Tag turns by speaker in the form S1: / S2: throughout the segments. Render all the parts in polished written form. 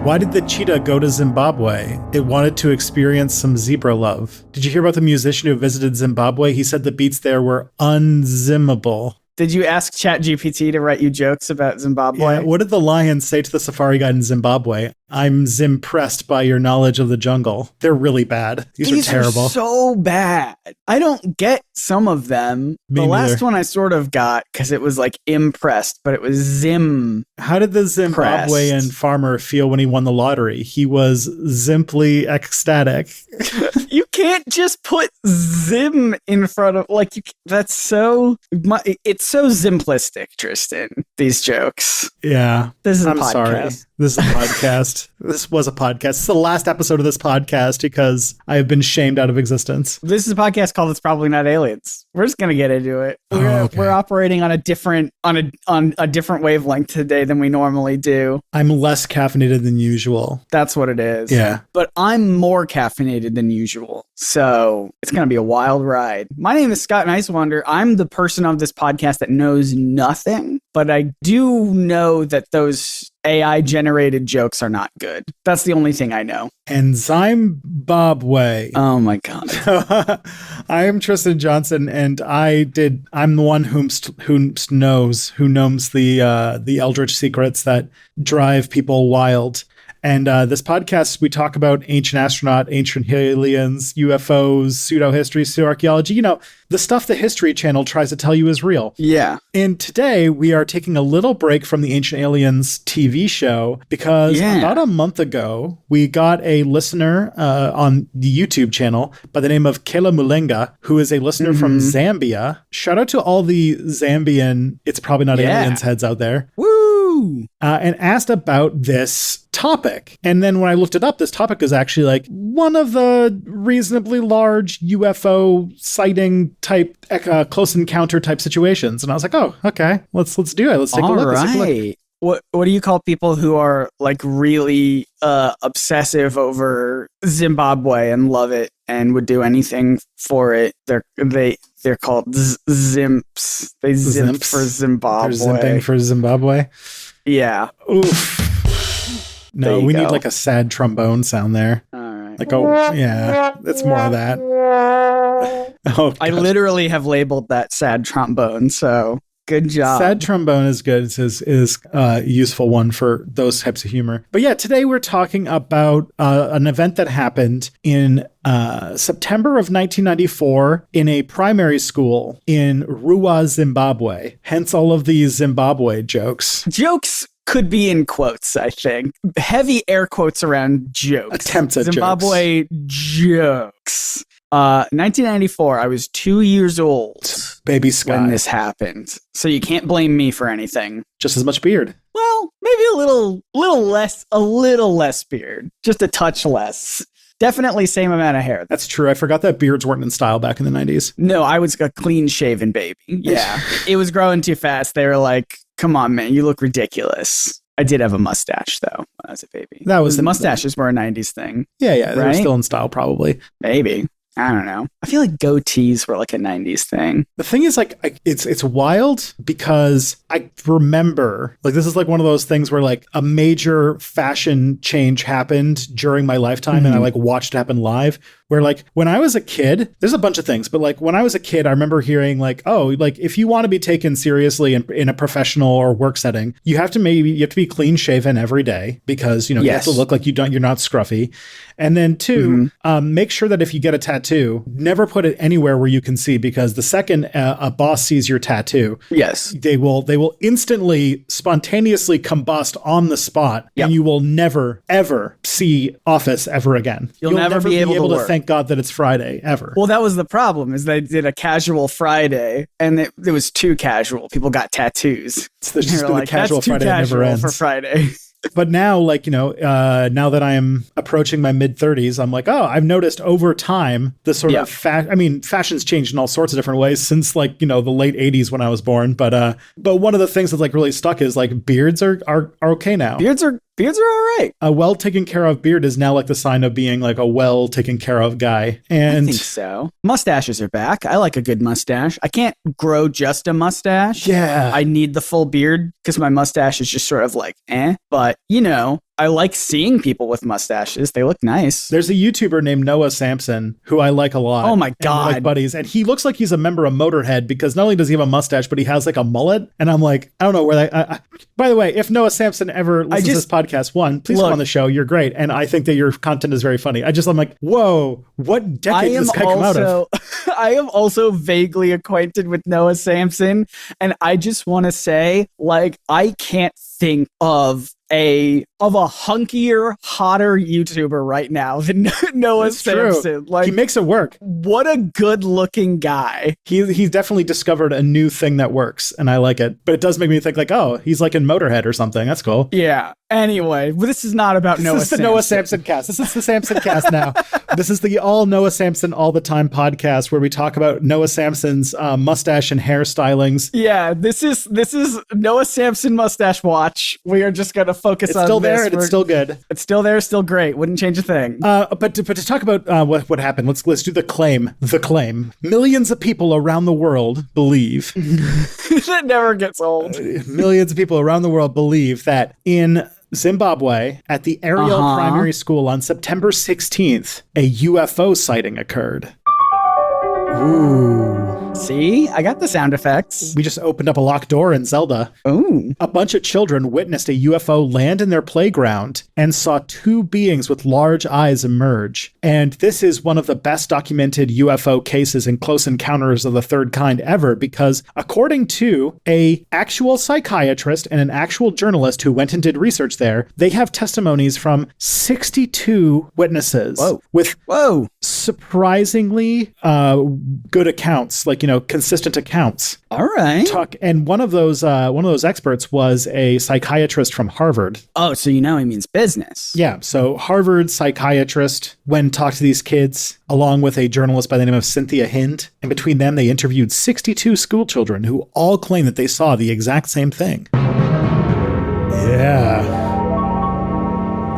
S1: Why did the cheetah go to Zimbabwe? It wanted to experience some zebra love. Did you hear about the musician who visited Zimbabwe? He said the beats there were unzimmable.
S2: Did you ask ChatGPT to write you jokes about Zimbabwe?
S1: Yeah, what did the lion say to the safari guide in Zimbabwe? I'm impressed by your knowledge of the jungle. They're really bad. These are terrible.
S2: Are so bad. I don't get some of them.
S1: Me
S2: the
S1: neither.
S2: last one I sort of got because it was like impressed, but it was Zim.
S1: How did the Zimbabwean farmer feel when he won the lottery? He was simply ecstatic.
S2: You can't just put Zim in front of it's so simplistic, Tristan. These jokes.
S1: Yeah.
S2: This is a
S1: I'm
S2: podcast.
S1: sorry. This is a podcast. This was a podcast. This is the last episode of this podcast because I have been shamed out of existence.
S2: This is a podcast called It's Probably Not Aliens. We're just gonna get into it. We're operating on a different wavelength today than we normally do.
S1: I'm less caffeinated than usual.
S2: That's what it is.
S1: Yeah.
S2: But I'm more caffeinated than usual. So it's gonna be a wild ride. My name is Scott Nicewonder. I'm the person of this podcast that knows nothing, but I do know that those AI-generated jokes are not good. That's the only thing I know.
S1: And Zimbabwe.
S2: Oh my God.
S1: I am Tristan Johnson, and I'm the one who knows the eldritch secrets that drive people wild. And this podcast, we talk about ancient astronaut, ancient aliens, UFOs, pseudo-history, pseudo-archaeology, the stuff the History Channel tries to tell you is real.
S2: Yeah.
S1: And today we are taking a little break from the Ancient Aliens TV show because about a month ago, we got a listener on the YouTube channel by the name of Kela Mulenga, who is a listener from Zambia. Shout out to all the Zambian It's Probably Not Aliens heads out there.
S2: Woo!
S1: And asked about this topic. And then when I looked it up, this topic is actually like one of the reasonably large UFO sighting type, close encounter type situations. And I was like, oh, okay, let's do it. Let's take a look.
S2: Right. What do you call people who are like really obsessive over Zimbabwe and love it and would do anything for it? They're called zimps. They zimp for Zimbabwe.
S1: They're zimping for Zimbabwe.
S2: Yeah.
S1: Oof. No, we need like a sad trombone sound there.
S2: All right.
S1: Like, oh, yeah, it's more of that. Oh,
S2: I literally have labeled that sad trombone, so good job.
S1: Sad trombone is good. Is a useful one for those types of humor. But yeah, today we're talking about an event that happened in September of 1994 in a primary school in Ruwa, Zimbabwe. Hence all of these Zimbabwe jokes.
S2: Jokes could be in quotes, I think. Heavy air quotes around jokes.
S1: Attempts at
S2: Zimbabwe jokes. 1994, I was 2 years old.
S1: Baby Scott.
S2: When this happened. So you can't blame me for anything.
S1: Just as much beard.
S2: Well, maybe a little less beard. Just a touch less. Definitely same amount of hair.
S1: That's true. I forgot that beards weren't in style back in the 90s.
S2: No, I was a clean-shaven baby. Yeah. It was growing too fast. They were like, come on, man, you look ridiculous. I did have a mustache, though, when I was a baby.
S1: That was
S2: the mustaches were a 90s thing.
S1: Yeah,
S2: right?
S1: They were still in style, probably.
S2: Maybe. I don't know. I feel like goatees were like a 90s thing.
S1: The thing is, like, it's wild because I remember, like, this is like one of those things where like a major fashion change happened during my lifetime and I like watched it happen live. Where like when I was a kid, there's a bunch of things, but like when I was a kid, I remember hearing like, oh, like if you want to be taken seriously in a professional or work setting, you have to be clean shaven every day because, you have to look like you're not scruffy. And then two, make sure that if you get a tattoo, never put it anywhere where you can see, because the second a boss sees your tattoo, they will instantly, spontaneously combust on the spot, and you will never, ever see office ever again.
S2: You'll never be able to
S1: thank God that it's Friday ever.
S2: Well, that was the problem, is they did a casual Friday, and it was too casual. People got tattoos.
S1: It's just been like, casual Friday that never ends.
S2: For Friday.
S1: But now, like, now that I am approaching my mid-30s, I'm like, oh, I've noticed over time the sort of fashion's changed in all sorts of different ways since, like, the late 80s when I was born. But one of the things that's like really stuck is like beards are okay now.
S2: Beards are all right.
S1: A well taken care of beard is now like the sign of being like a well taken care of guy. And
S2: I think so. Mustaches are back. I like a good mustache. I can't grow just a mustache.
S1: Yeah.
S2: I need the full beard because my mustache is just sort of like, But, I like seeing people with mustaches. They look nice.
S1: There's a YouTuber named Noah Sampson who I like a lot.
S2: Oh my
S1: And
S2: God.
S1: we're like buddies. And he looks like he's a member of Motorhead because not only does he have a mustache, but he has like a mullet. And I'm like, I don't know where that. By the way, if Noah Sampson ever listens to this podcast, please come on the show. You're great. And I think that your content is very funny. I'm like, whoa, what decade did this guy come out of?
S2: I am also vaguely acquainted with Noah Sampson. And I just want to say, like, I can't think of a hunkier, hotter YouTuber right now than Noah Sampson.
S1: Like, he makes it work.
S2: What a good looking guy.
S1: He's definitely discovered a new thing that works, and I like it. But it does make me think like, oh, he's like in Motorhead or something. That's cool.
S2: Yeah. Anyway, this is not about Noah Sampson.
S1: This is the Noah Sampson cast. This is the Sampson cast now. This is the all Noah Sampson all the time podcast where we talk about Noah Sampson's mustache and hair stylings.
S2: Yeah, this is Noah Sampson mustache watch. We are just going to focus on
S1: still
S2: this.
S1: There and it's still good.
S2: It's still there, still great. Wouldn't change a thing.
S1: But to talk about what happened, let's do the claim. The claim. Millions of people around the world believe.
S2: That never gets old.
S1: Millions of people around the world believe that in Zimbabwe, at the Ariel Primary School on September 16th, a UFO sighting occurred. Ooh.
S2: See? I got the sound effects.
S1: We just opened up a locked door in Zelda.
S2: Ooh.
S1: A bunch of children witnessed a UFO land in their playground and saw two beings with large eyes emerge. And this is one of the best documented UFO cases in close encounters of the third kind ever, because according to a actual psychiatrist and an actual journalist who went and did research there, they have testimonies from 62 witnesses.
S2: Whoa.
S1: With
S2: surprisingly
S1: good accounts, like, consistent accounts.
S2: All right.
S1: And one of those experts was a psychiatrist from Harvard.
S2: Oh, so he means business.
S1: Yeah. So Harvard psychiatrist went and talked to these kids along with a journalist by the name of Cynthia Hind. And between them, they interviewed 62 school children who all claim that they saw the exact same thing. Yeah.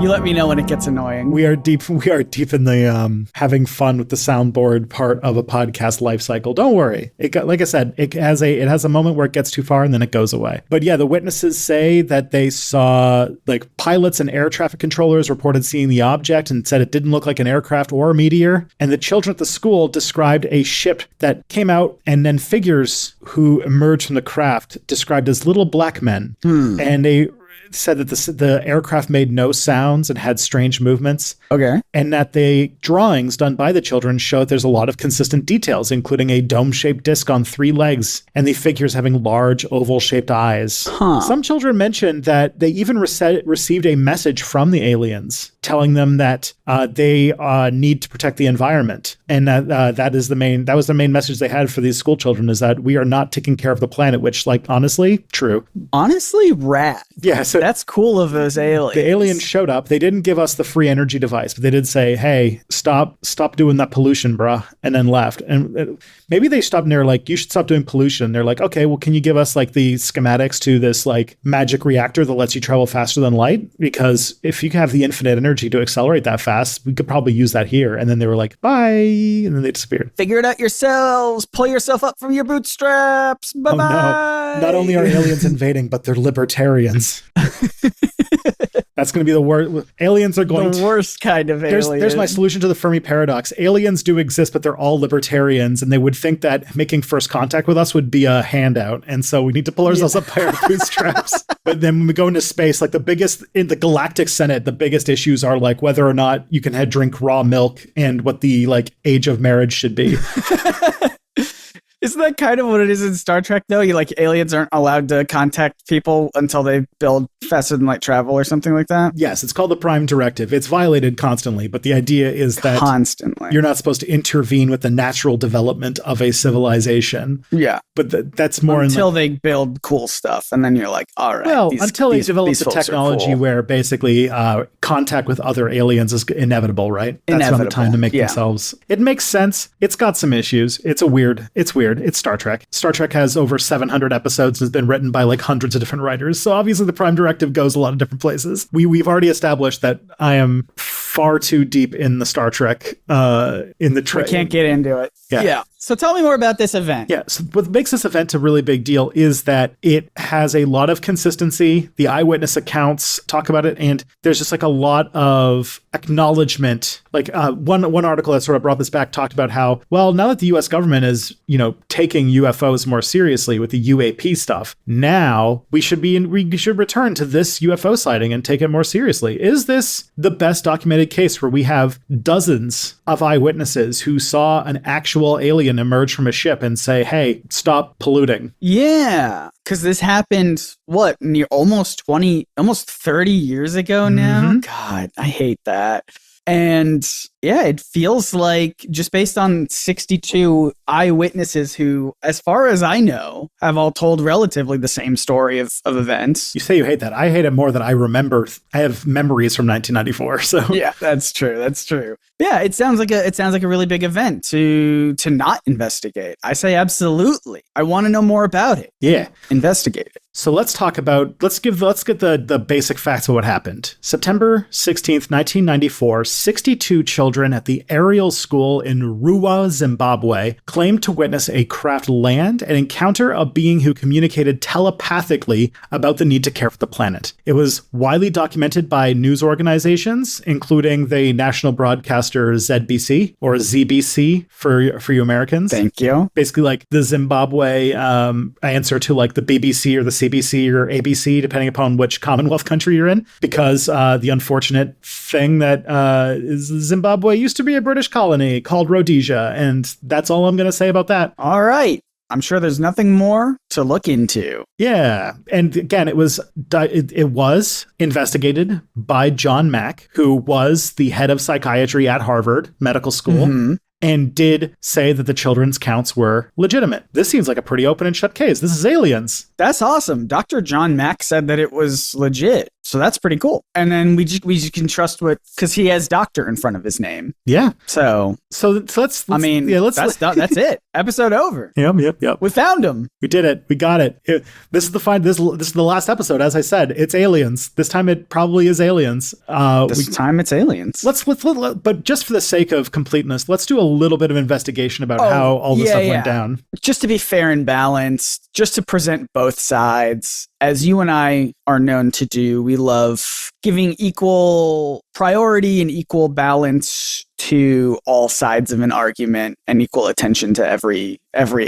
S2: You let me know when it gets annoying.
S1: We are deep in the having fun with the soundboard part of a podcast life cycle. Don't worry. Like I said, it has a moment where it gets too far and then it goes away. But yeah, the witnesses say that they saw, like, pilots and air traffic controllers reported seeing the object and said it didn't look like an aircraft or a meteor. And the children at the school described a ship that came out, and then figures who emerged from the craft described as little black men. And they said that the aircraft made no sounds and had strange movements.
S2: Okay.
S1: And that the drawings done by the children show that there's a lot of consistent details, including a dome-shaped disc on 3 legs and the figures having large oval-shaped eyes. Some children mentioned that they even received a message from the aliens telling them that they need to protect the environment. And that was the main message they had for these school children, is that we are not taking care of the planet, which, like, honestly, true.
S2: Honestly, rad.
S1: Yeah, so
S2: that's cool of those aliens.
S1: The aliens showed up. They didn't give us the free energy device, but they did say, hey, stop doing that pollution, bruh, and then left. And maybe they stopped and they're like, you should stop doing pollution. They're like, okay, well, can you give us, like, the schematics to this, like, magic reactor that lets you travel faster than light? Because if you have the infinite energy to accelerate that fast, we could probably use that here. And then they were like, bye, and then they disappeared.
S2: Figure it out yourselves. Pull yourself up from your bootstraps. Bye-bye.
S1: Oh, no. Not only are aliens invading, but they're libertarians. That's going to be the worst. Aliens are going
S2: the worst kind of alien.
S1: There's my solution to the Fermi paradox. Aliens do exist, but they're all libertarians, and they would think that making first contact with us would be a handout. And so we need to pull ourselves up by our bootstraps. But then when we go into space, like, in the Galactic Senate, the biggest issues are, like, whether or not you can drink raw milk and what the, like, age of marriage should be.
S2: Isn't that kind of what it is in Star Trek, though? Aliens aren't allowed to contact people until they build faster than light travel or something like that?
S1: Yes, it's called the Prime Directive. It's violated constantly, but the idea is that you're not supposed to intervene with the natural development of a civilization.
S2: Yeah.
S1: But that's more
S2: until they build cool stuff, and then you're like, all right.
S1: Well, until they develop the technology where basically contact with other aliens is inevitable, right? That's not the time to make themselves. It makes sense. It's got some issues. It's weird. It's Star Trek. Star Trek has over 700 episodes and has been written by, like, hundreds of different writers. So obviously the Prime Directive goes a lot of different places. We've already established that I am far too deep in the Star Trek, in the
S2: I can't get into it.
S1: Yeah.
S2: So tell me more about this event.
S1: Yeah, so what makes this event a really big deal is that it has a lot of consistency. The eyewitness accounts talk about it, and there's just like a lot of acknowledgement. Like one article that sort of brought this back talked about how, well, now that the U.S. government is, taking UFOs more seriously with the UAP stuff, now we should return to this UFO sighting and take it more seriously. Is this the best documented case where we have dozens of eyewitnesses who saw an actual alien emerge from a ship and say, hey, stop polluting?
S2: Yeah, because this happened, near almost 30 years ago now? God, I hate that. And yeah, it feels like just based on 62 eyewitnesses who, as far as I know, have all told relatively the same story of events.
S1: You say you hate that. I hate it more than I remember. I have memories from 1994. So
S2: yeah, that's true. Yeah, it sounds like a really big event to not investigate. I say absolutely. I want to know more about it.
S1: Yeah,
S2: investigate it.
S1: So let's get the basic facts of what happened. September 16th, 1994, 62 children at the Ariel school in Ruwa, Zimbabwe, claimed to witness a craft land and encounter a being who communicated telepathically about the need to care for the planet. It was widely documented by news organizations, including the national broadcaster ZBC, or ZBC for you Americans.
S2: Thank you.
S1: Basically like the Zimbabwe answer to like the BBC or the CBC or ABC, depending upon which Commonwealth country you're in, because the unfortunate thing that is Zimbabwe used to be a British colony called Rhodesia, and that's all I'm going to say about that.
S2: All right. I'm sure there's nothing more to look into.
S1: Yeah. And again, it was investigated by John Mack, who was the head of psychiatry at Harvard Medical School. And did say that the children's counts were legitimate. This seems like a pretty open and shut case. This is aliens.
S2: That's awesome. Dr. John Mack said that it was legit. So that's pretty cool. And then we can trust because he has doctor in front of his name.
S1: Yeah.
S2: So
S1: let's
S2: that's it. Episode over.
S1: Yep.
S2: We found him.
S1: We did it. We got it. This is the last episode. As I said, it's aliens. This time it probably is aliens.
S2: This time it's aliens.
S1: But just for the sake of completeness, let's do a little bit of investigation about how all this stuff went down.
S2: Just to be fair and balanced, just to present both sides. As you and I are known to do, we love giving equal priority and equal balance to all sides of an argument and equal attention to every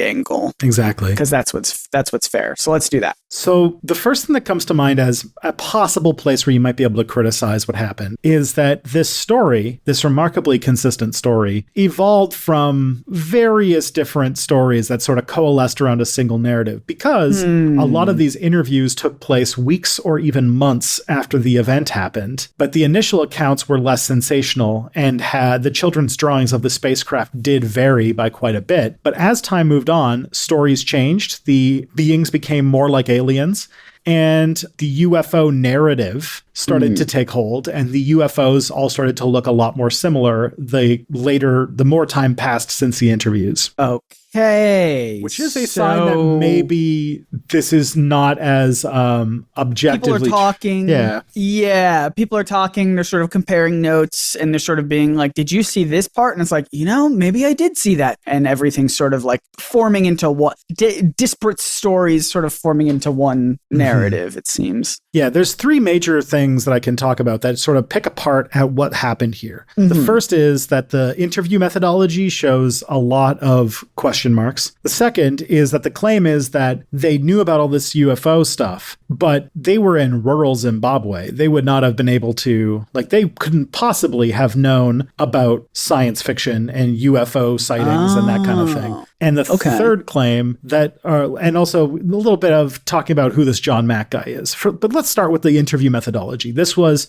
S2: angle.
S1: Exactly.
S2: Because that's what's fair. So let's do that.
S1: So the first thing that comes to mind as a possible place where you might be able to criticize what happened is that this story, this remarkably consistent story, evolved from various different stories that sort of coalesced around a single narrative, because a lot of these interviews took place weeks or even months after the event happened. But the initial accounts were less sensational, and the children's drawings of the spacecraft did vary by quite a bit. But as time moved on, stories changed. The beings became more like aliens, and the UFO narrative started to take hold, and the UFOs all started to look a lot more similar the more time passed since the interviews.
S2: Okay.
S1: Which is a sign that maybe this is not as objectively...
S2: People are talking. Yeah, people are talking. They're sort of comparing notes, and they're sort of being like, did you see this part? And it's like, maybe I did see that. And everything's sort of like forming into what... disparate stories sort of forming into one narrative, it seems.
S1: Yeah, there's three major things that I can talk about that sort of pick apart at what happened here. The first is that the interview methodology shows a lot of question marks. The second is that the claim is that they knew about all this UFO stuff, but they were in rural Zimbabwe. They would not have been able to, they couldn't possibly have known about science fiction and UFO sightings and that kind of thing. And the third claim and also a little bit of talking about who this John Mack guy is. But let's start with the interview methodology.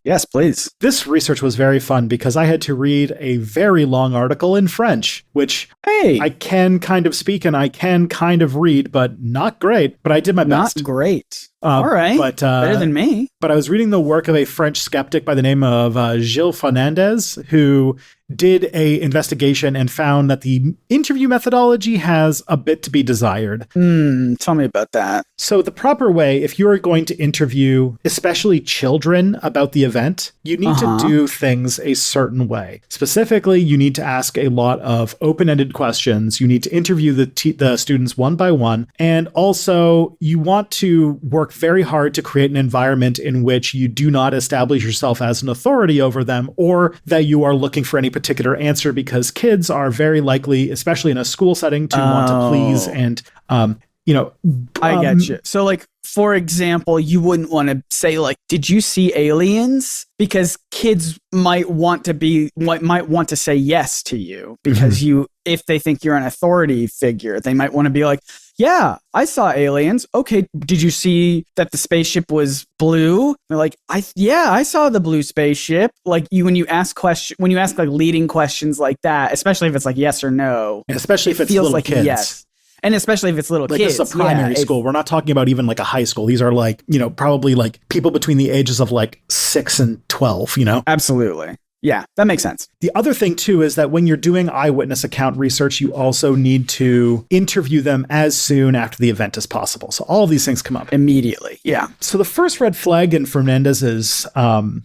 S2: Yes, please.
S1: This research was very fun because I had to read a very long article in French, which I can kind of speak and I can kind of read, but not great. But I did my best.
S2: Not great. All right.
S1: But,
S2: better than me.
S1: But I was reading the work of a French skeptic by the name of Gilles Fernandez, who did a investigation and found that the interview methodology has a bit to be desired.
S2: Tell me about that.
S1: So the proper way, if you're going to interview, especially children, about the event, you need to do things a certain way. Specifically, you need to ask a lot of open-ended questions. You need to interview the students one by one. And also, you want to work very hard to create an environment in which you do not establish yourself as an authority over them, or that you are looking for any particular answer, because kids are very likely, especially in a school setting, to want to please and,
S2: I get you. So, like, for example, you wouldn't want to say, like, did you see aliens? Because kids might want to say yes to you because if they think you're an authority figure, they might want to be like, yeah, I saw aliens. Okay, did you see that the spaceship was blue? They're like, I saw the blue spaceship. Like, when you ask like leading questions like that, especially if it's like yes or no,
S1: and especially if it's little like kids. Yes.
S2: And especially if it's little
S1: kids.
S2: Like,
S1: this is a primary school. We're not talking about even like a high school. These are like, probably like people between the ages of like 6 and 12,
S2: Absolutely. Yeah, that makes sense.
S1: The other thing, too, is that when you're doing eyewitness account research, you also need to interview them as soon after the event as possible. So all of these things come up
S2: immediately. Yeah.
S1: So the first red flag in Fernandez's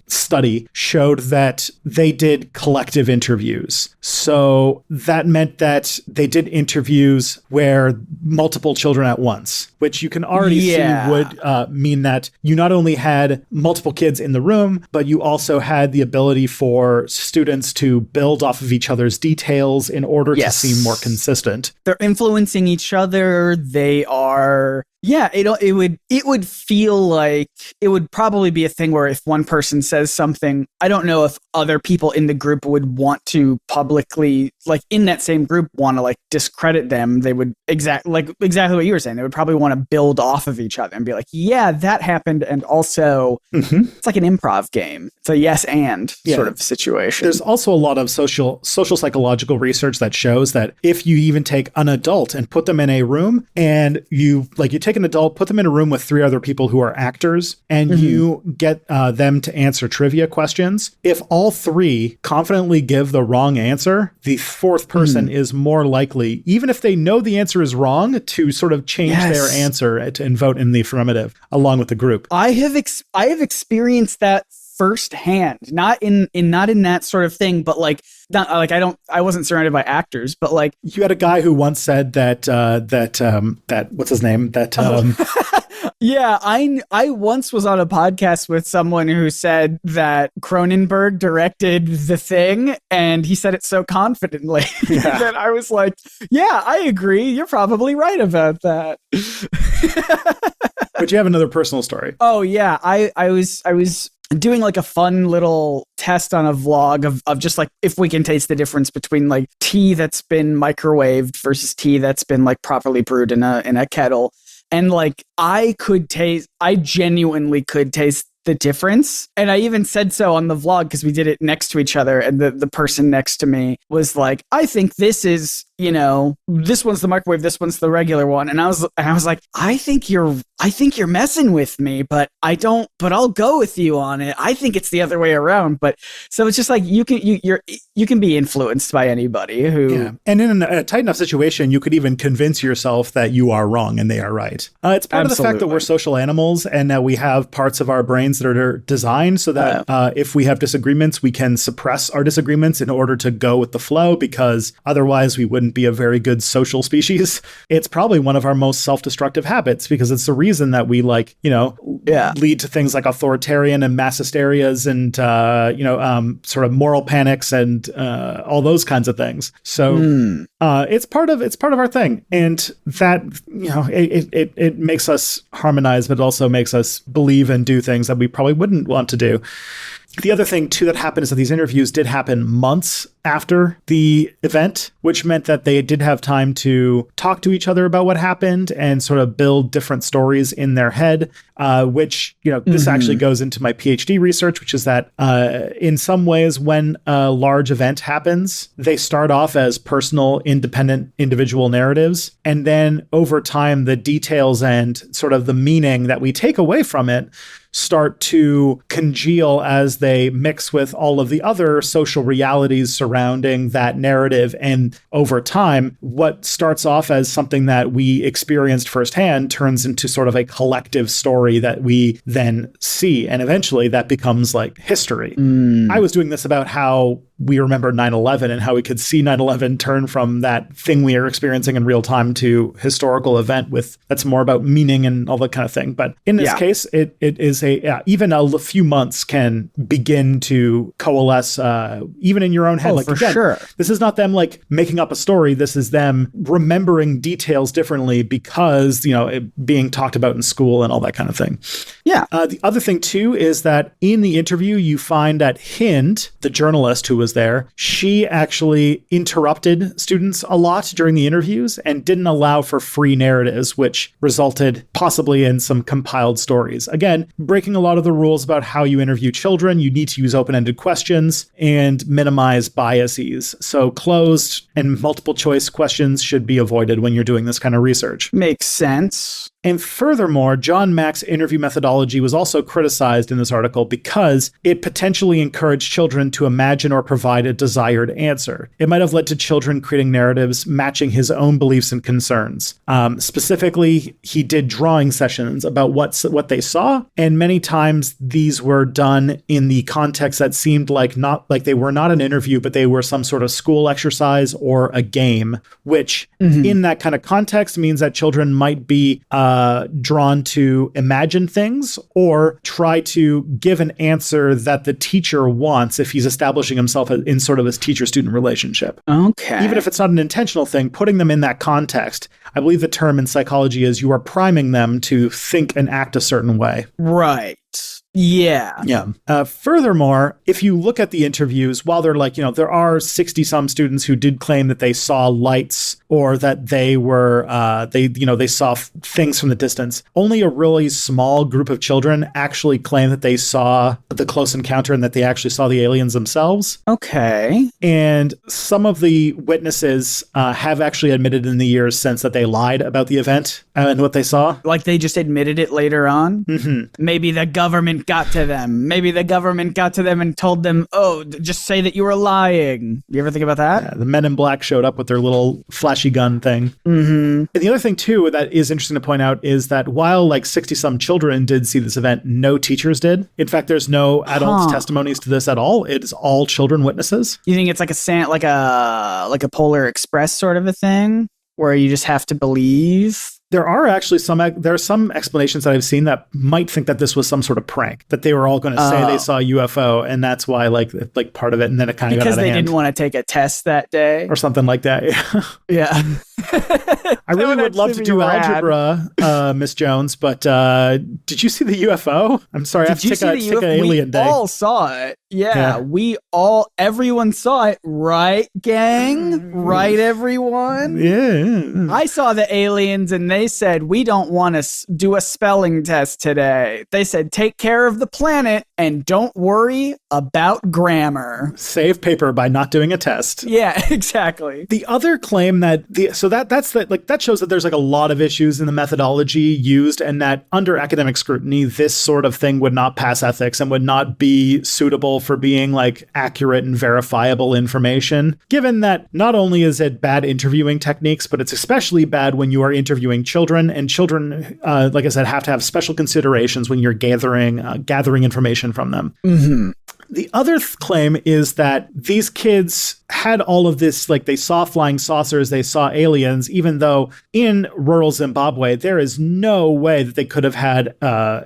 S1: study showed that they did collective interviews. So that meant that they did interviews where multiple children at once, which you can already see would mean that you not only had multiple kids in the room, but you also had the ability for students to build off of each other's details in order to seem more consistent.
S2: They're influencing each other. They are... Yeah, it would feel like it would probably be a thing where if one person says something, I don't know if other people in the group would want to publicly, like in that same group, want to like discredit them. They would exactly what you were saying. They would probably want to build off of each other and be like, yeah, that happened. And also it's like an improv game. It's a yes and sort of situation.
S1: There's also a lot of social psychological research that shows that if you even take an adult and put them in a room and you take an adult, put them in a room with 3 other people who are actors, and you get them to answer trivia questions. If all 3 confidently give the wrong answer, the 4th person is more likely, even if they know the answer is wrong, to sort of change their answer and vote in the affirmative along with the group.
S2: I have experienced that firsthand, not in that sort of thing, but like, not like I wasn't surrounded by actors, but like,
S1: you had a guy who once said that what's his name?
S2: Yeah, I once was on a podcast with someone who said that Cronenberg directed The Thing, and he said it so confidently that I was like, yeah, I agree. You're probably right about that.
S1: But you have another personal story.
S2: Oh yeah, I was doing like a fun little test on a vlog of just like if we can taste the difference between like tea that's been microwaved versus tea that's been like properly brewed in a kettle. And like I genuinely could taste the difference. And I even said so on the vlog because we did it next to each other. And the person next to me was like, I think this is, this one's the microwave, this one's the regular one. And I was like, I think you're messing with me, but I'll go with you on it. I think it's the other way around. But so it's just like, you can be influenced by anybody who.
S1: Yeah. And in a tight enough situation, you could even convince yourself that you are wrong and they are right. It's part of the fact that we're social animals and that we have parts of our brains that are designed so that if we have disagreements, we can suppress our disagreements in order to go with the flow, because otherwise we wouldn't be a very good social species. It's probably one of our most self-destructive habits because it's the reason that we lead to things like authoritarian and mass hysterias and, sort of moral panics and all those kinds of things. So it's part of our thing. And that, it makes us harmonize, but it also makes us believe and do things that we probably wouldn't want to do. The other thing, too, that happened is that these interviews did happen months after the event, which meant that they did have time to talk to each other about what happened and sort of build different stories in their head, which, this actually goes into my PhD research, which is that in some ways, when a large event happens, they start off as personal, independent, individual narratives. And then over time, the details and sort of the meaning that we take away from it start to congeal as they mix with all of the other social realities surrounding that narrative. And over time, what starts off as something that we experienced firsthand turns into sort of a collective story that we then see. And eventually that becomes like history. I was doing this about how we remember 9/11 and how we could see 9/11 turn from that thing we are experiencing in real time to historical event that's more about meaning and all that kind of thing. But in this case, it is even a few months can begin to coalesce even in your own head.
S2: Sure.
S1: This is not them like making up a story. This is them remembering details differently because, it being talked about in school and all that kind of thing.
S2: Yeah.
S1: The other thing too is that in the interview, you find that Hind, the journalist who was there, she actually interrupted students a lot during the interviews and didn't allow for free narratives, which resulted possibly in some compiled stories. Again, breaking a lot of the rules about how you interview children. You need to use open-ended questions and minimize biases. So closed and multiple choice questions should be avoided when you're doing this kind of research.
S2: Makes sense.
S1: And furthermore, John Mack's interview methodology was also criticized in this article because it potentially encouraged children to imagine or provide a desired answer. It might have led to children creating narratives matching his own beliefs and concerns. Specifically, he did drawing sessions about what they saw, and many times these were done in the context that seemed like they were not an interview, but they were some sort of school exercise or a game, which in that kind of context means that children might be drawn to imagine things or try to give an answer that the teacher wants if he's establishing himself in sort of this teacher-student relationship.
S2: Okay.
S1: Even if it's not an intentional thing, putting them in that context, I believe the term in psychology is you are priming them to think and act a certain way.
S2: Right. Yeah.
S1: Furthermore, if you look at the interviews, while they're there are 60 some students who did claim that they saw lights or that they were, they saw things from the distance. Only a really small group of children actually claim that they saw the close encounter and that they actually saw the aliens themselves.
S2: Okay.
S1: And some of the witnesses have actually admitted in the years since that they lied about the event and what they saw.
S2: Like they just admitted it later on?
S1: Mm-hmm.
S2: Maybe the government got to them. Maybe the government got to them and told them, just say that you were lying. You ever think about that?
S1: Yeah, the Men in Black showed up with their little flashy gun thing.
S2: Mm-hmm.
S1: And the other thing, too, that is interesting to point out is that while 60-some children did see this event, no teachers did. In fact, there's no adult testimonies to this at all. It is all children witnesses.
S2: You think it's like a Polar Express sort of a thing where you just have to believe?
S1: There are actually some explanations that I've seen that might think that this was some sort of prank, that they were all going to say they saw a UFO, and that's why like part of it, and then it kind of got out of hand.
S2: Because they didn't want to take a test that day?
S1: Or something like that,
S2: yeah.
S1: I really would love to do algebra, Miss Jones, but did you see the UFO? I'm sorry, I have to take an alien day.
S2: We all saw it. Yeah, everyone saw it, right, gang? Right, everyone?
S1: Yeah.
S2: I saw the aliens and they said, we don't want to do a spelling test today. They said, take care of the planet and don't worry about grammar.
S1: Save paper by not doing a test.
S2: Yeah, exactly.
S1: The other claim that that shows that there's a lot of issues in the methodology used, and that under academic scrutiny, this sort of thing would not pass ethics and would not be suitable for being accurate and verifiable information, given that not only is it bad interviewing techniques, but it's especially bad when you are interviewing children, and children, like I said, have to have special considerations when you're gathering information from them.
S2: Mm-hmm.
S1: The other claim is that these kids had all of this, like they saw flying saucers, they saw aliens, even though in rural Zimbabwe, there is no way that they could have had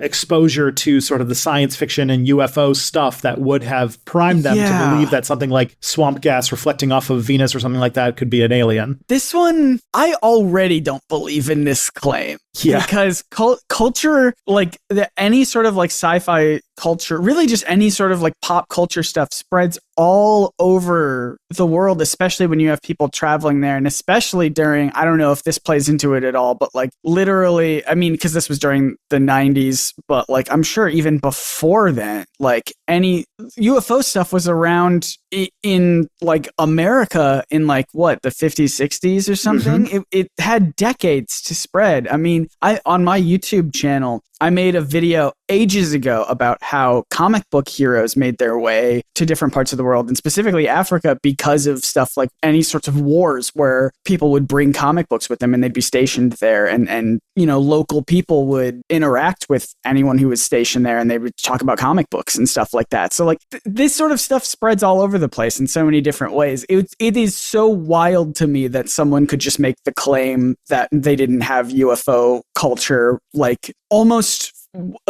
S1: exposure to sort of the science fiction and UFO stuff that would have primed them to believe that something like swamp gas reflecting off of Venus or something like that could be an alien.
S2: This one, I already don't believe in this claim.
S1: Yeah.
S2: Because culture, like any sort of like sci-fi culture, really just any sort of like pop culture stuff spreads all over the world, especially when you have people traveling there. And especially during, I don't know if this plays into it at all, but like literally, I mean, because this was during the 90s, but like I'm sure even before then, like any UFO stuff was around in like America in like what, the 50s, 60s or something. Mm-hmm. It had decades to spread. I mean, on my YouTube channel, I made a video ages ago about how comic book heroes made their way to different parts of the world, and specifically Africa, because of stuff like any sorts of wars where people would bring comic books with them and they'd be stationed there, and you know, local people would interact with anyone who was stationed there and they would talk about comic books and stuff like that. So like this sort of stuff spreads all over the place in so many different ways. It is so wild to me that someone could just make the claim that they didn't have UFO culture like almost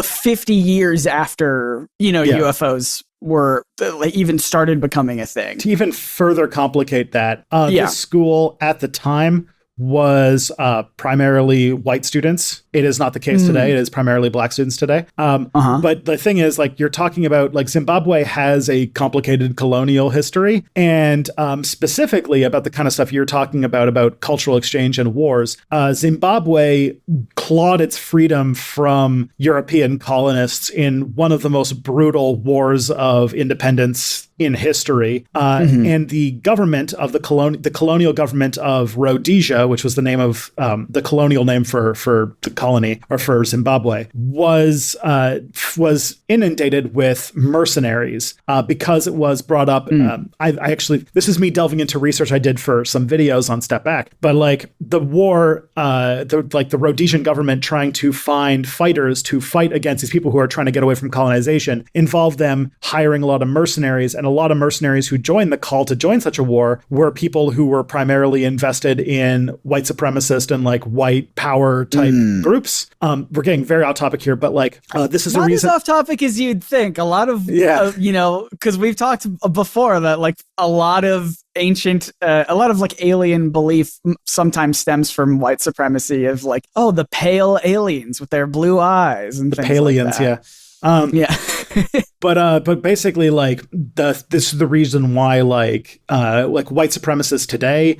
S2: 50 years after, you know, UFOs were like even started becoming a thing.
S1: To even further complicate that, this school at the time was primarily white students. It is not the case today. It is primarily black students today. But the thing is, like, you're talking about, like, Zimbabwe has a complicated colonial history, and specifically about the kind of stuff you're talking about cultural exchange and wars. Zimbabwe clawed its freedom from European colonists in one of the most brutal wars of independence in history. And the government of the colonial government of Rhodesia, which was the name of the colonial name for the colony, or for Zimbabwe, was inundated with mercenaries because it was brought up. I actually, this is me delving into research I did for some videos on Step Back, but like the war, the Rhodesian government trying to find fighters to fight against these people who are trying to get away from colonization involved them hiring a lot of mercenaries, and a lot of mercenaries who joined the call to join such a war were people who were primarily invested in white supremacist and like white power type groups. We're getting very off topic here, but like this is
S2: not
S1: a reason.
S2: Not as off topic as you'd think. A lot of you know, because we've talked before that like a lot of ancient, a lot of like alien belief sometimes stems from white supremacy of like, oh, the pale aliens with their blue eyes and
S1: the
S2: things
S1: Palians,
S2: like that.
S1: But basically, like this is the reason why like white supremacists today,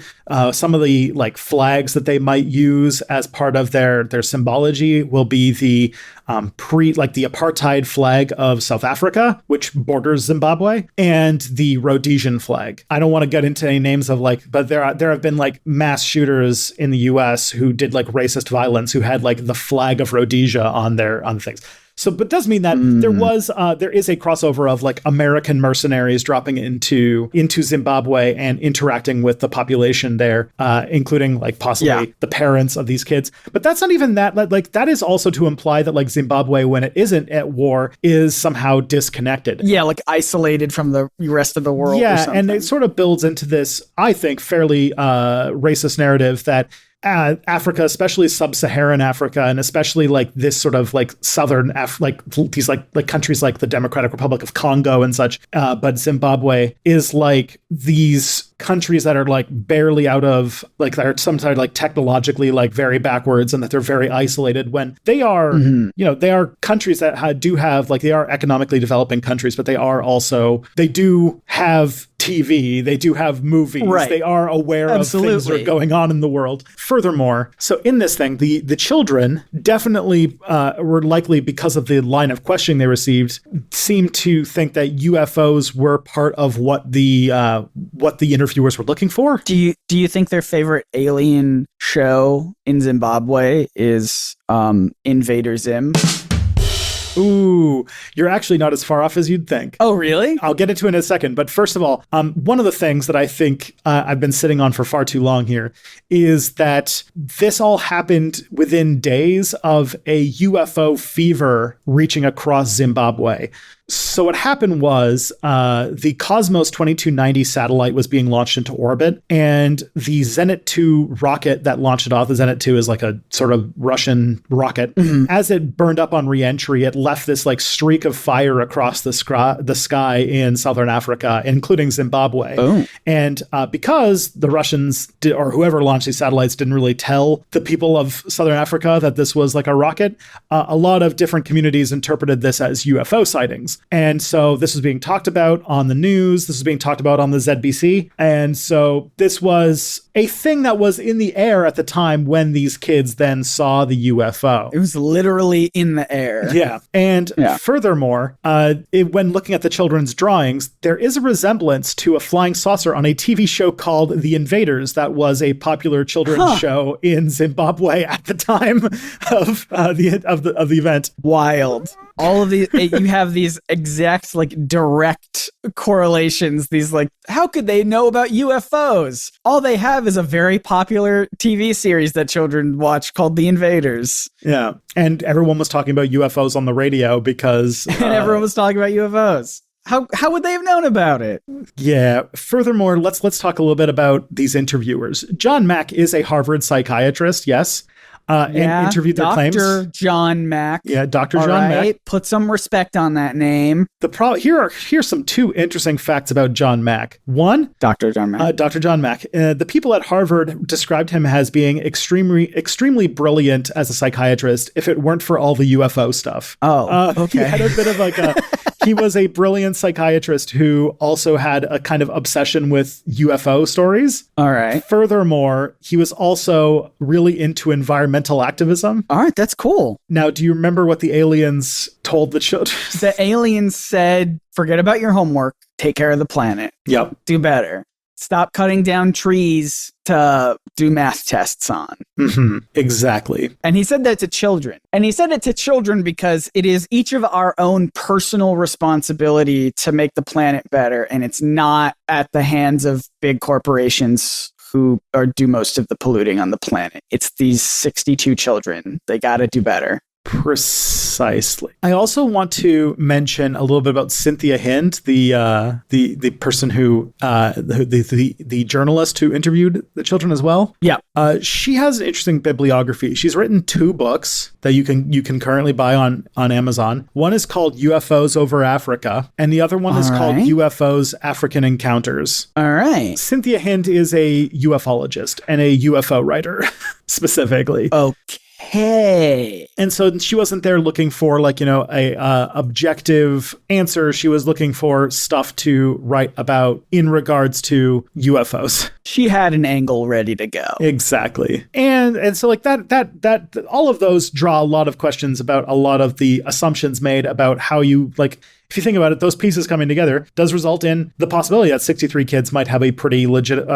S1: some of the like flags that they might use as part of their symbology will be the the apartheid flag of South Africa, which borders Zimbabwe, and the Rhodesian flag. I don't want to get into any names of like, but there have been like mass shooters in the US who did like racist violence who had like the flag of Rhodesia on things. So, but does mean that there is a crossover of like American mercenaries dropping into Zimbabwe and interacting with the population there, including like possibly the parents of these kids. But that's not even that. Like that is also to imply that like Zimbabwe, when it isn't at war, is somehow disconnected.
S2: Yeah, like isolated from the rest of the world.
S1: Yeah, and it sort of builds into this, I think, fairly racist narrative that Africa, especially sub-Saharan Africa, and especially like this sort of like southern these like countries like the Democratic Republic of Congo and such, but Zimbabwe is like these countries that are like barely out of like, that are sometimes like technologically like very backwards, and that they're very isolated, when they are you know, they are countries that do have like, they are economically developing countries, but they do have TV, they do have movies, they are aware of things that are going on in the world. Furthermore, so in this thing, the children definitely were likely, because of the line of questioning they received, seemed to think that UFOs were part of what the interviewers were looking for.
S2: Do you think their favorite alien show in Zimbabwe is Invader Zim?
S1: Ooh, you're actually not as far off as you'd think.
S2: Oh, really?
S1: I'll get into it in a second. But first of all, one of the things that I think I've been sitting on for far too long here is that this all happened within days of a UFO fever reaching across Zimbabwe. So what happened was the Cosmos 2290 satellite was being launched into orbit, and the Zenit 2 rocket that launched it off, the Zenit 2 is like a sort of Russian rocket. As it burned up on re-entry, it left this like streak of fire across the sky in southern Africa, including Zimbabwe.
S2: Boom.
S1: And because the Russians or whoever launched these satellites didn't really tell the people of southern Africa that this was like a rocket, a lot of different communities interpreted this as UFO sightings. And so this was being talked about on the news. This was being talked about on the ZBC. And so this was a thing that was in the air at the time when these kids then saw the UFO.
S2: It was literally in the air.
S1: Yeah. And furthermore, when looking at the children's drawings, there is a resemblance to a flying saucer on a TV show called The Invaders that was a popular children's show in Zimbabwe at the time of the event.
S2: Wild. All of these, you have these exact, like, direct correlations. These, like, how could they know about UFOs? All they have is a very popular TV series that children watch called The Invaders.
S1: Yeah. And everyone was talking about UFOs on the radio because...
S2: and everyone was talking about UFOs. How would they have known about it?
S1: Yeah. Furthermore, let's talk a little bit about these interviewers. John Mack is a Harvard psychiatrist, yes. And interviewed their claims.
S2: Dr. John Mack.
S1: Yeah, Dr. John Mack.
S2: Put some respect on that name.
S1: Here's some two interesting facts about John Mack. One,
S2: Dr. John Mack.
S1: Dr. John Mack. The people at Harvard described him as being extremely brilliant as a psychiatrist if it weren't for all the UFO stuff.
S2: Oh, okay.
S1: He had a bit of like a... He was a brilliant psychiatrist who also had a kind of obsession with UFO stories.
S2: All right.
S1: Furthermore, he was also really into environmental activism.
S2: All right, that's cool.
S1: Now, do you remember what the aliens told the children?
S2: The aliens said, forget about your homework, take care of the planet.
S1: Yep.
S2: Do better. Stop cutting down trees to do math tests on.
S1: Mm-hmm. Exactly.
S2: And he said that to children. And he said it to children because it is each of our own personal responsibility to make the planet better. And it's not at the hands of big corporations who do most of the polluting on the planet. It's these 62 children. They got to do better.
S1: Precisely. I also want to mention a little bit about Cynthia Hind, the person who the journalist who interviewed the children as well.
S2: Yeah.
S1: She has an interesting bibliography. She's written 2 books that you can currently buy on Amazon. One is called UFOs Over Africa, and the other one is called UFOs African Encounters.
S2: All right.
S1: Cynthia Hind is a ufologist and a UFO writer specifically.
S2: Okay. Hey.
S1: And so she wasn't there looking for a objective answer. She was looking for stuff to write about in regards to UFOs.
S2: She had an angle ready to go.
S1: Exactly. And so like that all of those draw a lot of questions about a lot of the assumptions made about how you if you think about it, those pieces coming together does result in the possibility that 63 kids might have a pretty legit,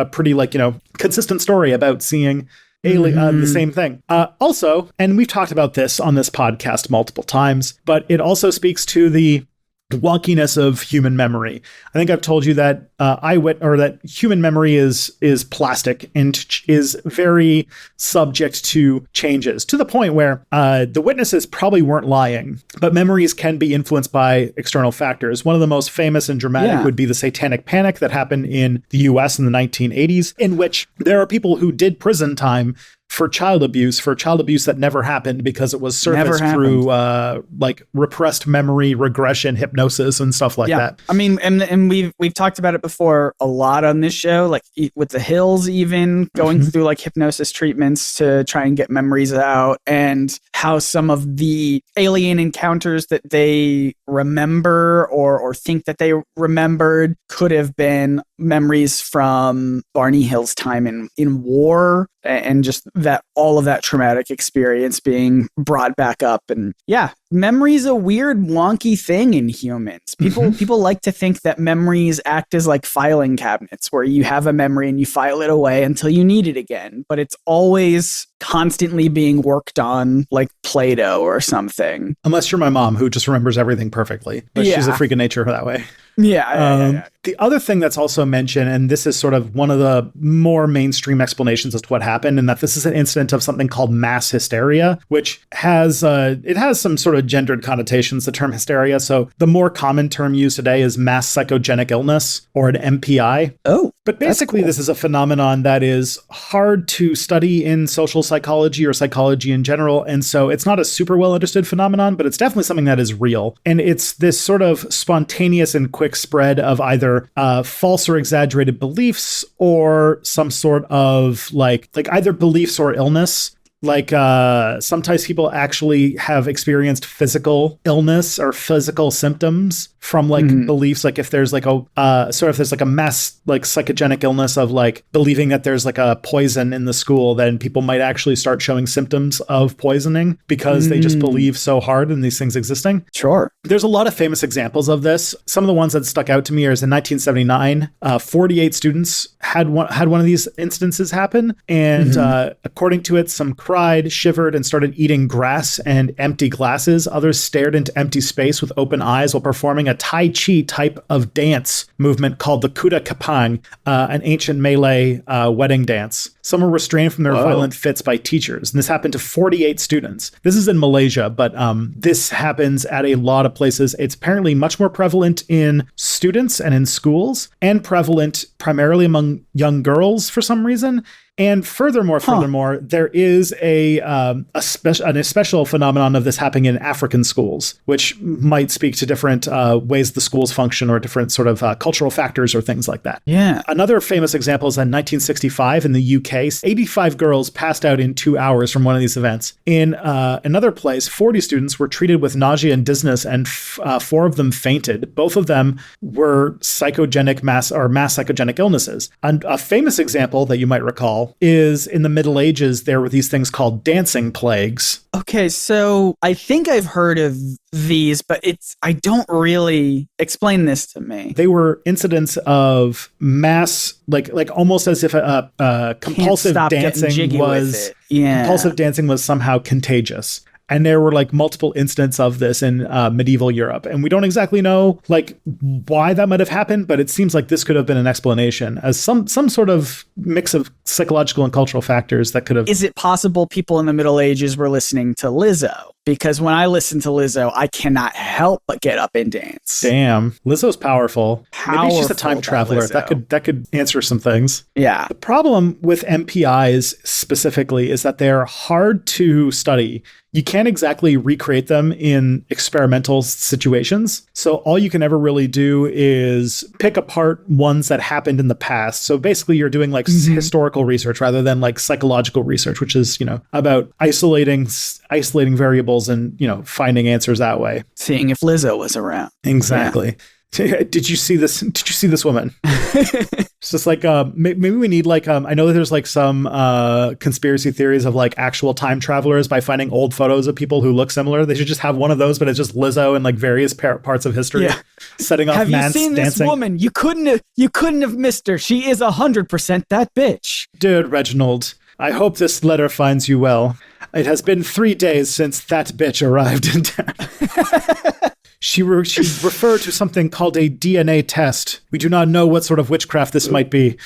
S1: consistent story about seeing the same thing. Also, and we've talked about this on this podcast multiple times, but it also speaks to the wonkiness of human memory. I think I've told you that that human memory is plastic and is very subject to changes, to the point where the witnesses probably weren't lying, but memories can be influenced by external factors. One of the most famous and dramatic would be the Satanic Panic that happened in the US in the 1980s, in which there are people who did prison time for child abuse that never happened because it was surfaced through repressed memory regression, hypnosis, and stuff like that.
S2: I mean, and we've talked about it before a lot on this show, like with the Hills, even going through like hypnosis treatments to try and get memories out, and how some of the alien encounters that they remember or think that they remembered could have been memories from Barney Hill's time in war, and just that all of that traumatic experience being brought back up. And yeah, memory is a weird, wonky thing in humans. People like to think that memories act as like filing cabinets where you have a memory and you file it away until you need it again. But it's always constantly being worked on like Play-Doh or something.
S1: Unless you're my mom, who just remembers everything perfectly. But she's a freak of nature that way.
S2: Yeah.
S1: The other thing that's also mentioned, and this is sort of one of the more mainstream explanations as to what happened, and that this is an incident of something called mass hysteria, which has some sort sort of gendered connotations, the term hysteria. So the more common term used today is mass psychogenic illness, or an MPI.
S2: Oh,
S1: but basically, this is a phenomenon that is hard to study in social psychology or psychology in general. And so it's not a super well understood phenomenon, but it's definitely something that is real. And it's this sort of spontaneous and quick spread of either false or exaggerated beliefs, or some sort of like either beliefs or illness. Like sometimes people actually have experienced physical illness or physical symptoms from like beliefs. Like if there's like if there's like a mass like psychogenic illness of like believing that there's like a poison in the school, then people might actually start showing symptoms of poisoning because they just believe so hard in these things existing.
S2: Sure.
S1: There's a lot of famous examples of this. Some of the ones that stuck out to me is in 1979, 48 students had one of these instances happen. And according to it, some cried, shivered, and started eating grass and empty glasses. Others stared into empty space with open eyes while performing a Tai Chi type of dance movement called the Kuda Kapang, an ancient Malay wedding dance. Some were restrained from their violent fits by teachers. And this happened to 48 students. This is in Malaysia, but this happens at a lot of places. It's apparently much more prevalent in students and in schools, and prevalent primarily among young girls for some reason. And furthermore, there is an special phenomenon of this happening in African schools, which might speak to different ways the schools function, or different sort of cultural factors or things like that.
S2: Yeah.
S1: Another famous example is in 1965 in the UK. 85 girls passed out in 2 hours from one of these events. In another place, 40 students were treated with nausea and dizziness, and 4 of them fainted. Both of them were psychogenic mass psychogenic illnesses. And a famous example that you might recall is in the Middle Ages, there were these things called dancing plagues.
S2: Okay, so I think I've heard of these, but I don't really explain this to me.
S1: They were incidents of mass, like almost as if a compulsive dancing was somehow contagious. And there were like multiple incidents of this in medieval Europe. And we don't exactly know like why that might have happened, but it seems like this could have been an explanation as some sort of mix of psychological and cultural factors that could have.
S2: Is it possible people in the Middle Ages were listening to Lizzo? Because when I listen to Lizzo, I cannot help but get up and dance.
S1: Damn, Lizzo's powerful. Maybe she's a time traveler. That could answer some things.
S2: Yeah.
S1: The problem with MPIs specifically is that they're hard to study. You can't exactly recreate them in experimental situations. So all you can ever really do is pick apart ones that happened in the past. So basically you're doing like historical research rather than like psychological research, which is, about isolating variables and, finding answers that way.
S2: Seeing if Lizzo was around.
S1: Exactly. Yeah. Did you see this? Did you see this woman? It's just like maybe we need like I know that there's like some conspiracy theories of like actual time travelers by finding old photos of people who look similar. They should just have one of those, but it's just Lizzo in like various parts of history, setting off. Have you seen dancing.
S2: This woman? You couldn't have missed her. She is 100% that bitch.
S1: Dude, Reginald, I hope this letter finds you well. It has been 3 days since that bitch arrived in town. She referred to something called a DNA test. We do not know what sort of witchcraft this might be.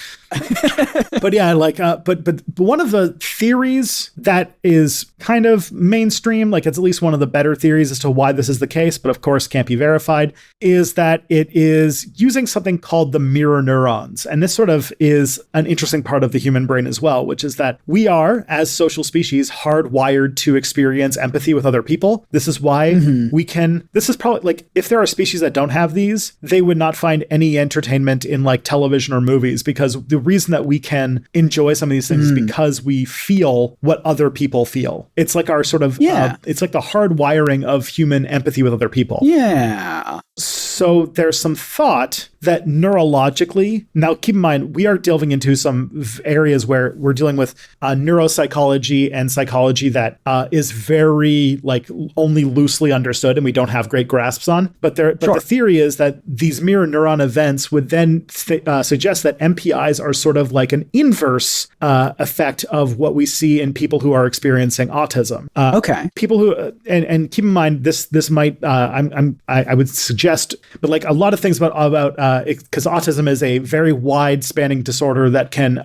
S1: But yeah, but one of the theories that is kind of mainstream, like it's at least one of the better theories as to why this is the case, but of course can't be verified, is that it is using something called the mirror neurons. And this sort of is an interesting part of the human brain as well, which is that we are, as social species, hardwired to experience empathy with other people. This is why this is probably like, if there are species that don't have these, they would not find any entertainment in like television or movies, because the reason that we can enjoy some of these things is because we feel what other people feel. It's like our sort of, it's like the hard wiring of human empathy with other people.
S2: Yeah.
S1: So there's some thought that neurologically, now keep in mind, we are delving into some areas where we're dealing with neuropsychology and psychology that is very like only loosely understood and we don't have great grasps on. But the theory is that these mirror neuron events would then suggest that MPIs are sort of like an inverse effect of what we see in people who are experiencing autism.
S2: Okay.
S1: People who and keep in mind this might I would suggest But like a lot of things about because autism is a very wide spanning disorder that people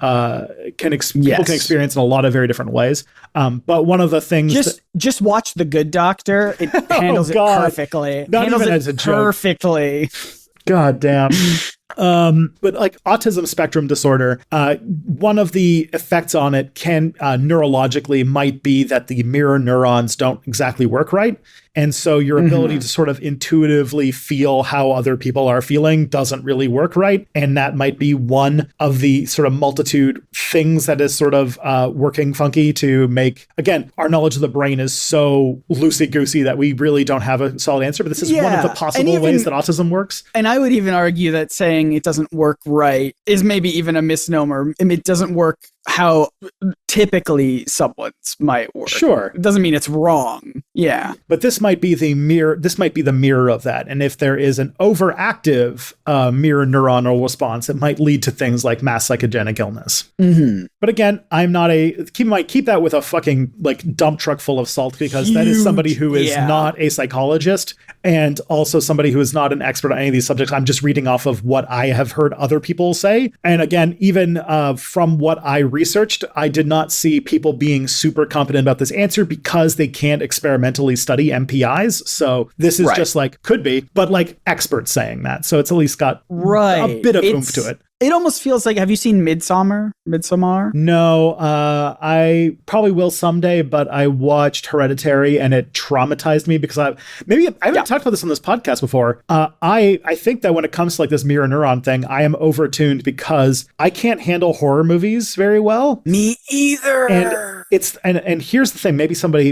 S1: can experience in a lot of very different ways. But one of the things
S2: just watch The Good Doctor. It handles it perfectly.
S1: Not even as a joke.
S2: Perfectly.
S1: God damn. But like autism spectrum disorder, one of the effects on it can neurologically might be that the mirror neurons don't exactly work right. And so your ability to sort of intuitively feel how other people are feeling doesn't really work right. And that might be one of the sort of multitude things that is sort of working funky to make, again, our knowledge of the brain is so loosey-goosey that we really don't have a solid answer. But this is one of the possible ways that autism works.
S2: And I would even argue that saying it doesn't work right is maybe even a misnomer. I mean, it doesn't work how typically someone's might work.
S1: Sure.
S2: It doesn't mean it's wrong. Yeah.
S1: But this might be the mirror of that. And if there is an overactive mirror neuronal response, it might lead to things like mass psychogenic illness. But again, I'm not keep that with a fucking like dump truck full of salt, because that is somebody who is not a psychologist and also somebody who is not an expert on any of these subjects. I'm just reading off of what I have heard other people say. And again, even from what I researched, I did not see people being super competent about this answer because they can't experimentally study MPIs. So this is just like, could be, but like experts saying that. So it's at least got a bit of oomph to it.
S2: It almost feels like, have you seen Midsommar?
S1: No, I probably will someday, but I watched Hereditary and it traumatized me because I haven't talked about this on this podcast before. I think that when it comes to like this mirror neuron thing, I am overtuned because I can't handle horror movies very well.
S2: Me either.
S1: And here's the thing, maybe somebody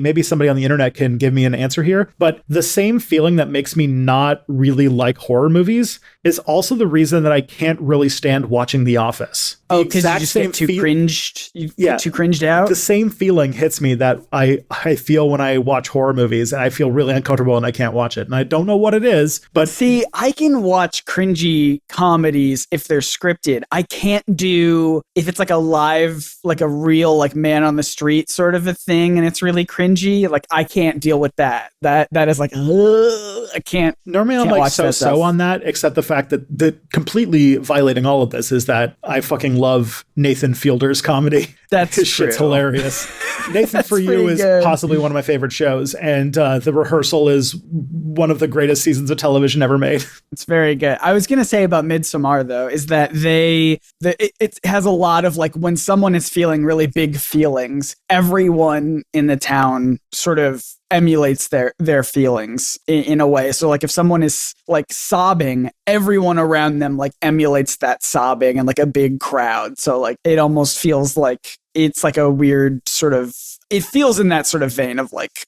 S1: on the internet can give me an answer here, but the same feeling that makes me not really like horror movies is also the reason that I can't really stand watching The Office.
S2: Oh, because you just get too cringed? You get too cringed out?
S1: The same feeling hits me that I feel when I watch horror movies, and I feel really uncomfortable and I can't watch it. And I don't know what it is, but...
S2: See, I can watch cringy comedies if they're scripted. I can't do... If it's like a live, like a real, like man on the street sort of a thing, and it's really cringy, like I can't deal with that. That is like, I can't...
S1: Normally I'm like so on that, except the fact that the completely violating all of this is that I fucking love Nathan Fielder's comedy.
S2: That's
S1: His shit's hilarious. Nathan For You is possibly one of my favorite shows, and The Rehearsal is one of the greatest seasons of television ever made.
S2: It's very good. I was going to say about Midsommar, though, is that it has a lot of like when someone is feeling really big feelings, everyone in the town sort of emulates their feelings in a way. So like if someone is like sobbing, everyone around them like emulates that sobbing and like a big crowd. So like it almost feels like it's like a weird sort of, it feels in that sort of vein of like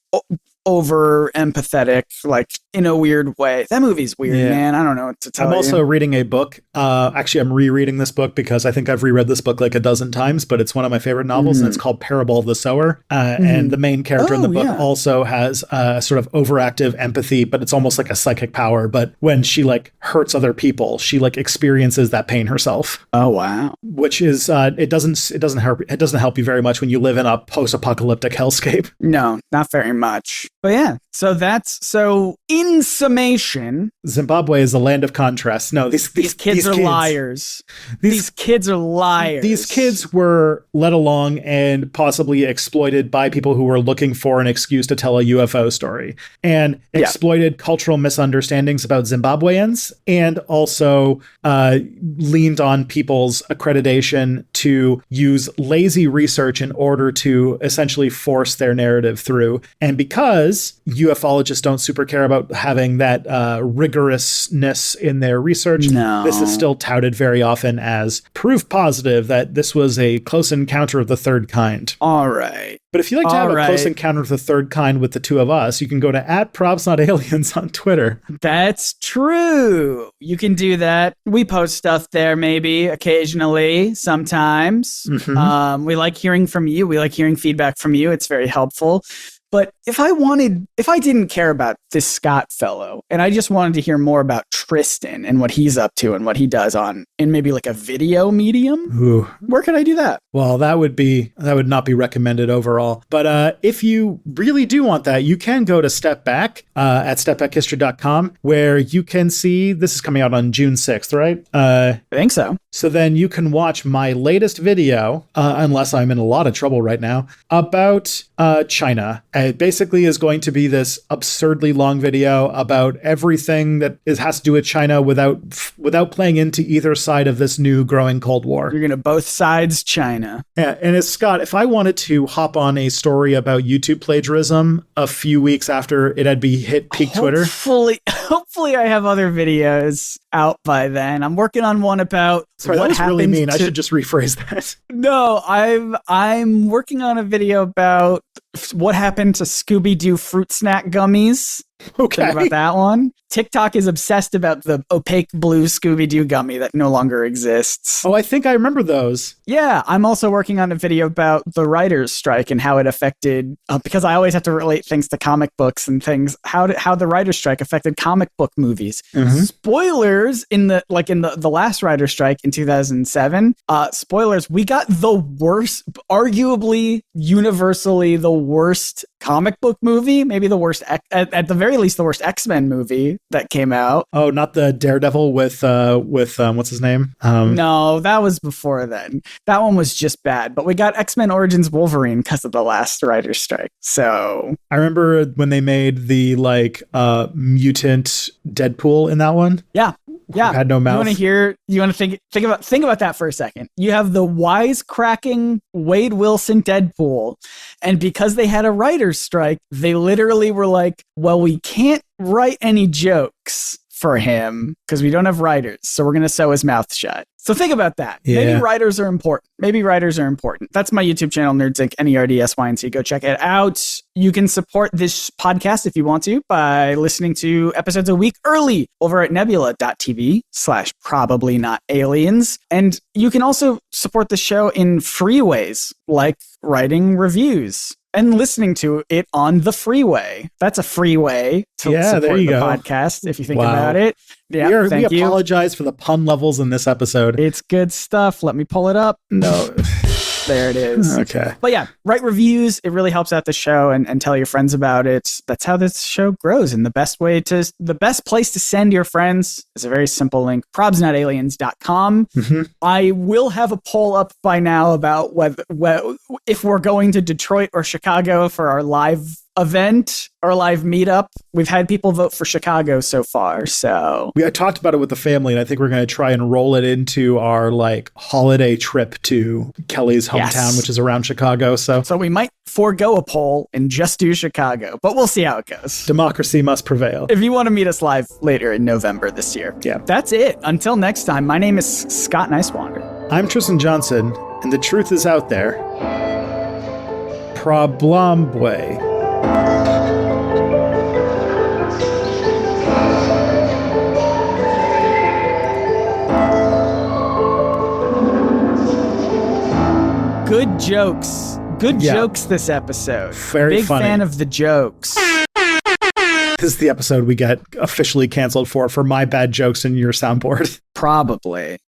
S2: over empathetic, like in a weird way. That movie's weird, man. I don't know what to tell you.
S1: I'm also reading a book. Actually, I'm rereading this book because I think I've reread this book like a dozen times, but it's one of my favorite novels, and it's called Parable of the Sower. And the main character in the book also has sort of overactive empathy, but it's almost like a psychic power. But when she like hurts other people, she like experiences that pain herself.
S2: Oh, wow.
S1: Which is, it doesn't help you very much when you live in a post-apocalyptic hellscape.
S2: No, not very much. But yeah, so in summation,
S1: Zimbabwe is a land of contrasts. No, these
S2: kids are liars. These kids are liars.
S1: These kids were led along and possibly exploited by people who were looking for an excuse to tell a UFO story, and exploited cultural misunderstandings about Zimbabweans, and also leaned on people's accreditation to use lazy research in order to essentially force their narrative through. And because ufologists don't super care about having that rigorousness in their research, this is still touted very often as proof positive that this was a close encounter of the third kind.
S2: All right.
S1: But if you like to have a close encounter of the third kind with the two of us, you can go to @PropsNotAliens on Twitter.
S2: That's true. You can do that. We post stuff there maybe occasionally, sometimes. We like hearing from you. We like hearing feedback from you. It's very helpful. But if I didn't care about this Scott fellow and I just wanted to hear more about Tristan and what he's up to and what he does in maybe like a video medium, where could I do that?
S1: Well, that would not be recommended overall. But if you really do want that, you can go to Step Back at stepbackhistory.com, where you can see, this is coming out on June 6th, right?
S2: I think so.
S1: So then you can watch my latest video, unless I'm in a lot of trouble right now, about China. It basically is going to be this absurdly long video about everything that has to do with China without playing into either side of this new growing Cold War.
S2: You're going to both sides China.
S1: Yeah, and it's Scott, if I wanted to hop on a story about YouTube plagiarism a few weeks after it had hit peak Twitter.
S2: Hopefully I have other videos out by then. I'm working on one about
S1: Sorry,
S2: what
S1: that was
S2: happened
S1: really mean. I should just rephrase that.
S2: No, I'm working on a video about what happened to Scooby-Doo fruit snack gummies.
S1: Okay.
S2: Think about that one. TikTok is obsessed about the opaque blue Scooby-Doo gummy that no longer exists.
S1: Oh, I think I remember those.
S2: Yeah, I'm also working on a video about the writers' strike and how it affected, because I always have to relate things to comic books and things, how the writers' strike affected comic book movies. Mm-hmm. Spoilers, in the last writers' strike in 2007, spoilers, we got the worst, arguably universally the worst comic book movie, maybe the worst, at the very least, the worst X-Men movie that came out.
S1: Oh, not the Daredevil with what's his name?
S2: No, that was before then. That one was just bad. But we got X-Men Origins Wolverine because of the last writer's strike. So
S1: I remember when they made the mutant Deadpool in that one.
S2: Yeah. Yeah.
S1: Had no mouth.
S2: You want to think about that for a second. You have the wisecracking Wade Wilson Deadpool. And because they had a writer's strike, they literally were like, well, we can't write any jokes for him because we don't have writers. So we're going to sew his mouth shut. So think about that. Yeah. Maybe writers are important. That's my YouTube channel, Nerdsync, Nerdsync. Go check it out. You can support this podcast if you want to by listening to episodes a week early over at nebula.tv/probablynotaliens. And you can also support the show in free ways, like writing reviews and listening to it on the freeway. That's a free way to support the podcast, if you think about it. Yeah,
S1: we apologize for the pun levels in this episode.
S2: It's good stuff. Let me pull it up. No. There it is.
S1: Okay.
S2: But yeah, write reviews. It really helps out the show and tell your friends about it. That's how this show grows. And the best place to send your friends is a very simple link, probsnotaliens.com. Mm-hmm. I will have a poll up by now about if we're going to Detroit or Chicago for our live event or live meetup. We've had people vote for Chicago so far, so
S1: I talked about it with the family, and I think we're going to try and roll it into our holiday trip to Kelly's hometown, which is around Chicago. So
S2: we might forego a poll and just do Chicago, but we'll see how it goes.
S1: Democracy must prevail.
S2: If you want to meet us live later in November this year.
S1: Yeah.
S2: That's it. Until next time, my name is Scott Nicewander.
S1: I'm Tristan Johnson, and the truth is out there. Problambwe.
S2: Good jokes. Good jokes this episode.
S1: Very
S2: Big
S1: funny.
S2: fan of the jokes.
S1: This is the episode we get officially canceled for my bad jokes in your soundboard.
S2: Probably.